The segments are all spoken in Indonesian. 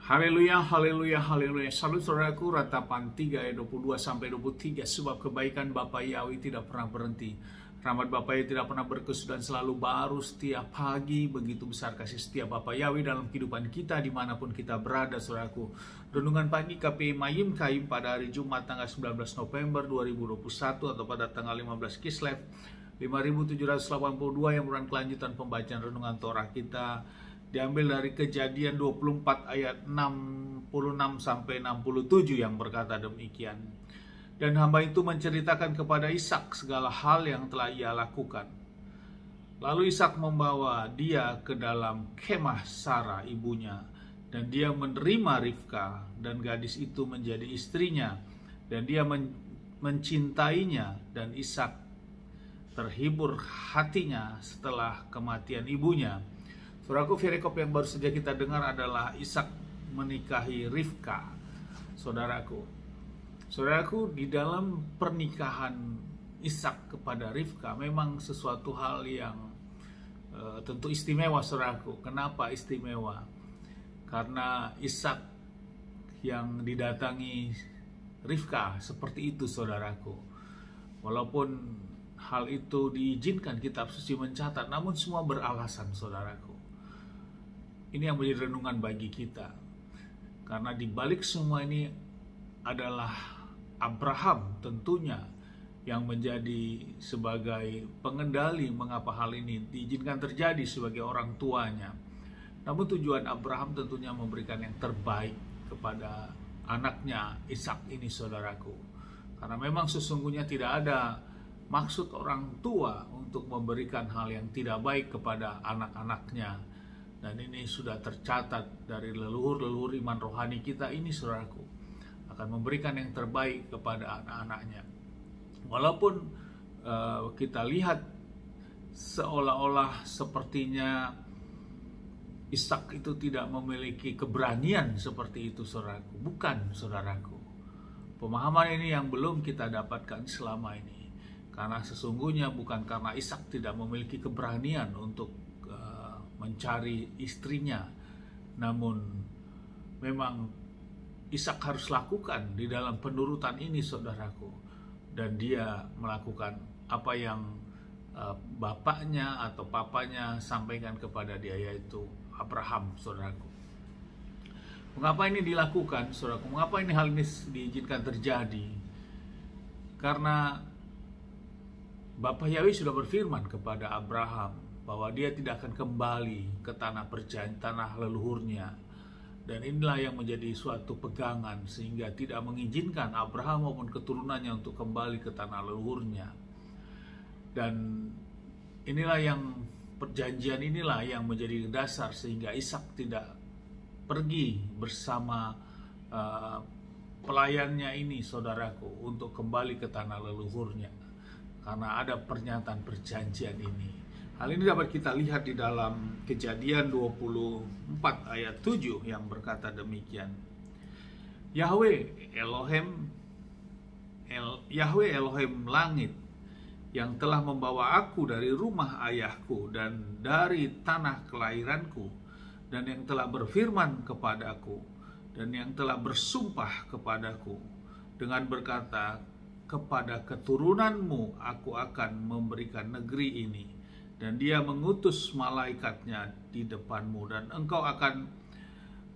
Haleluya, haleluya, haleluya. Salut saudaraku, Ratapan 3 ayat 22 sampai 23. Sebab kebaikan Bapa Yahweh tidak pernah berhenti. Rahmat Bapa Yahweh tidak pernah berkesudahan, selalu baru setiap pagi. Begitu besar kasih setia Bapa Yahweh dalam kehidupan kita dimanapun kita berada, saudaraku. Renungan pagi KPI Mayim Kaim pada hari Jumat tanggal 19 November 2021 atau pada tanggal 15 Kislev 5782 yang merupakan kelanjutan pembacaan renungan Torah kita. Diambil dari Kejadian 24 ayat 66 sampai 67 yang berkata demikian. Dan hamba itu menceritakan kepada Ishak segala hal yang telah ia lakukan. Lalu Ishak membawa dia ke dalam kemah Sarah ibunya, dan dia menerima Rivka, dan gadis itu menjadi istrinya, dan dia mencintainya, dan Ishak terhibur hatinya setelah kematian ibunya. Saudaraku, perikop yang baru saja kita dengar adalah Ishak menikahi Rivka. Saudaraku, di dalam pernikahan Ishak kepada Rivka memang sesuatu hal yang tentu istimewa, saudaraku. Kenapa istimewa? Karena Ishak yang didatangi Rivka seperti itu, saudaraku. Walaupun hal itu diizinkan kitab suci mencatat, namun semua beralasan, saudaraku. Ini yang menjadi renungan bagi kita. Karena di balik semua ini adalah Abraham tentunya yang menjadi sebagai pengendali mengapa hal ini diizinkan terjadi sebagai orang tuanya. Namun tujuan Abraham tentunya memberikan yang terbaik kepada anaknya Ishak ini, saudaraku. Karena memang sesungguhnya tidak ada maksud orang tua untuk memberikan hal yang tidak baik kepada anak-anaknya. Dan ini sudah tercatat dari leluhur-leluhur iman rohani kita ini, saudaraku, akan memberikan yang terbaik kepada anak-anaknya. Walaupun kita lihat seolah-olah sepertinya Ishak itu tidak memiliki keberanian seperti itu, saudaraku. Bukan, saudaraku. Pemahaman ini yang belum kita dapatkan selama ini. Karena sesungguhnya bukan karena Ishak tidak memiliki keberanian untuk mencari istrinya, namun memang Ishak harus lakukan di dalam penurutan ini, saudaraku, dan dia melakukan apa yang bapaknya atau papanya sampaikan kepada dia, yaitu Abraham, saudaraku. Mengapa ini dilakukan, saudaraku? Mengapa ini hal ini diizinkan terjadi? Karena Bapa Yahweh sudah berfirman kepada Abraham bahwa dia tidak akan kembali ke tanah perjanjian, tanah leluhurnya. Dan inilah yang menjadi suatu pegangan sehingga tidak mengizinkan Abraham maupun keturunannya untuk kembali ke tanah leluhurnya. Dan inilah yang perjanjian inilah yang menjadi dasar sehingga Ishak tidak pergi bersama pelayannya ini, saudaraku, untuk kembali ke tanah leluhurnya. Karena ada pernyataan perjanjian ini. Hal ini dapat kita lihat di dalam Kejadian 24 ayat 7 yang berkata demikian. Yahweh Elohim langit yang telah membawa aku dari rumah ayahku dan dari tanah kelahiranku, dan yang telah berfirman kepadaku dan yang telah bersumpah kepadaku dengan berkata, kepada keturunanmu aku akan memberikan negeri ini, dan dia mengutus malaikatnya di depanmu, dan engkau akan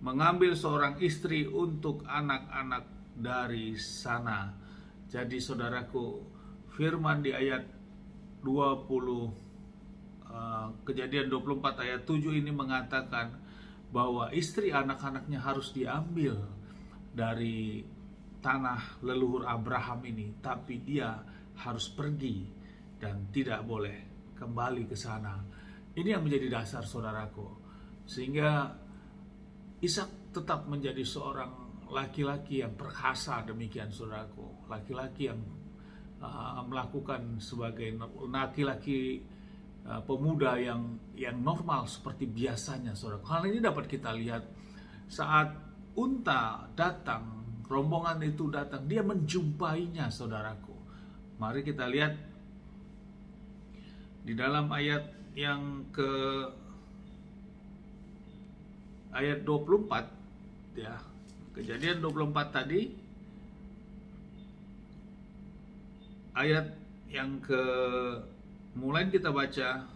mengambil seorang istri untuk anak-anak dari sana. Jadi, saudaraku, firman di ayat 20 Kejadian 24 ayat 7 ini mengatakan bahwa istri anak-anaknya harus diambil dari tanah leluhur Abraham ini, tapi dia harus pergi dan tidak boleh kembali ke sana. Ini yang menjadi dasar, saudaraku, sehingga Ishak tetap menjadi seorang laki-laki yang perkasa demikian, saudaraku, laki-laki yang melakukan sebagai laki-laki pemuda yang normal seperti biasanya, saudaraku. Hal ini dapat kita lihat saat unta datang, rombongan itu datang, dia menjumpainya, saudaraku. Mari kita lihat di dalam ayat yang ke ayat 24 ya. Kejadian 24 tadi, ayat yang mulai kita baca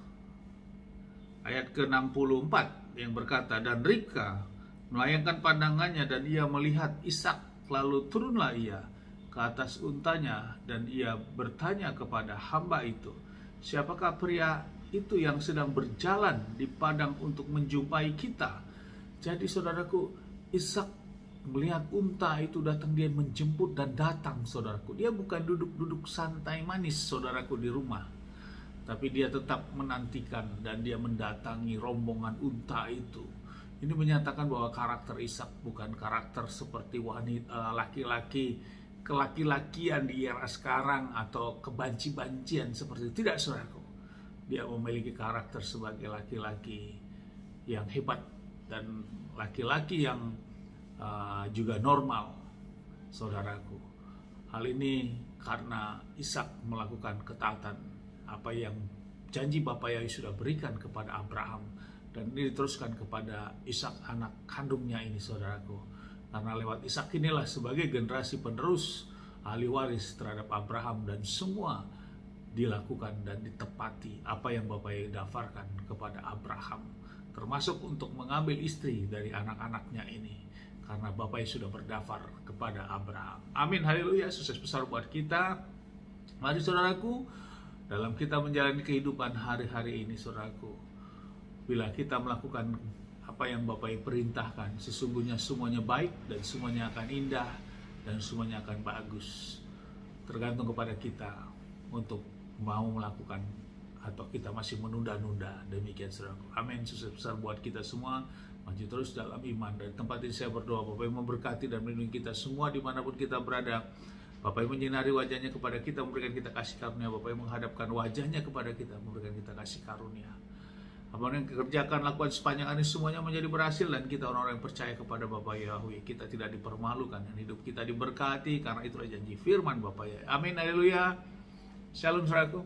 ayat ke-64 yang berkata, dan Ribka melayangkan pandangannya dan ia melihat Ishak, lalu turunlah ia ke atas untanya dan ia bertanya kepada hamba itu, siapakah pria itu yang sedang berjalan di padang untuk menjumpai kita? Jadi saudaraku, Ishak melihat unta itu datang, dia menjemput dan datang, saudaraku. Dia bukan duduk-duduk santai manis, saudaraku, di rumah, tapi dia tetap menantikan dan dia mendatangi rombongan unta itu. Ini menyatakan bahwa karakter Ishak bukan karakter seperti wanita, laki-laki, kelaki-lakian di era sekarang atau kebanci-bancian seperti itu. Tidak, saudaraku. Dia memiliki karakter sebagai laki-laki yang hebat dan laki-laki yang juga normal, saudaraku. Hal ini karena Ishak melakukan ketaatan apa yang janji Bapa Yahweh sudah berikan kepada Abraham, dan ini diteruskan kepada Ishak anak kandungnya ini, saudaraku. Karena lewat Ishak inilah sebagai generasi penerus ahli waris terhadap Abraham, dan semua dilakukan dan ditepati apa yang Bapa Yahweh daftarkan kepada Abraham, termasuk untuk mengambil istri dari anak-anaknya ini. Karena Bapak sudah berdaftar kepada Abraham. Amin, haleluya, sukses besar buat kita. Mari saudaraku, dalam kita menjalani kehidupan hari-hari ini, saudaraku, bila kita melakukan apa yang Bapak perintahkan, sesungguhnya semuanya baik dan semuanya akan indah dan semuanya akan bagus. Tergantung kepada kita untuk mau melakukan atau kita masih menunda-nunda. Demikian, saudaraku. Amin, sukses besar buat kita semua. Maju terus dalam iman. Dari tempat ini saya berdoa, Bapak yang memberkati dan melindungi kita semua dimanapun kita berada. Bapak yang menyinari wajahnya kepada kita, memberikan kita kasih karunia. Bapak yang menghadapkan wajahnya kepada kita, memberikan kita kasih karunia. Apa yang dikerjakan, lakukan sepanjang hari semuanya menjadi berhasil, dan kita orang-orang yang percaya kepada Bapak Yahweh, kita tidak dipermalukan dan hidup kita diberkati, karena itulah janji firman Bapak Yahweh. Amin, haleluya. Shalom, saudaraku.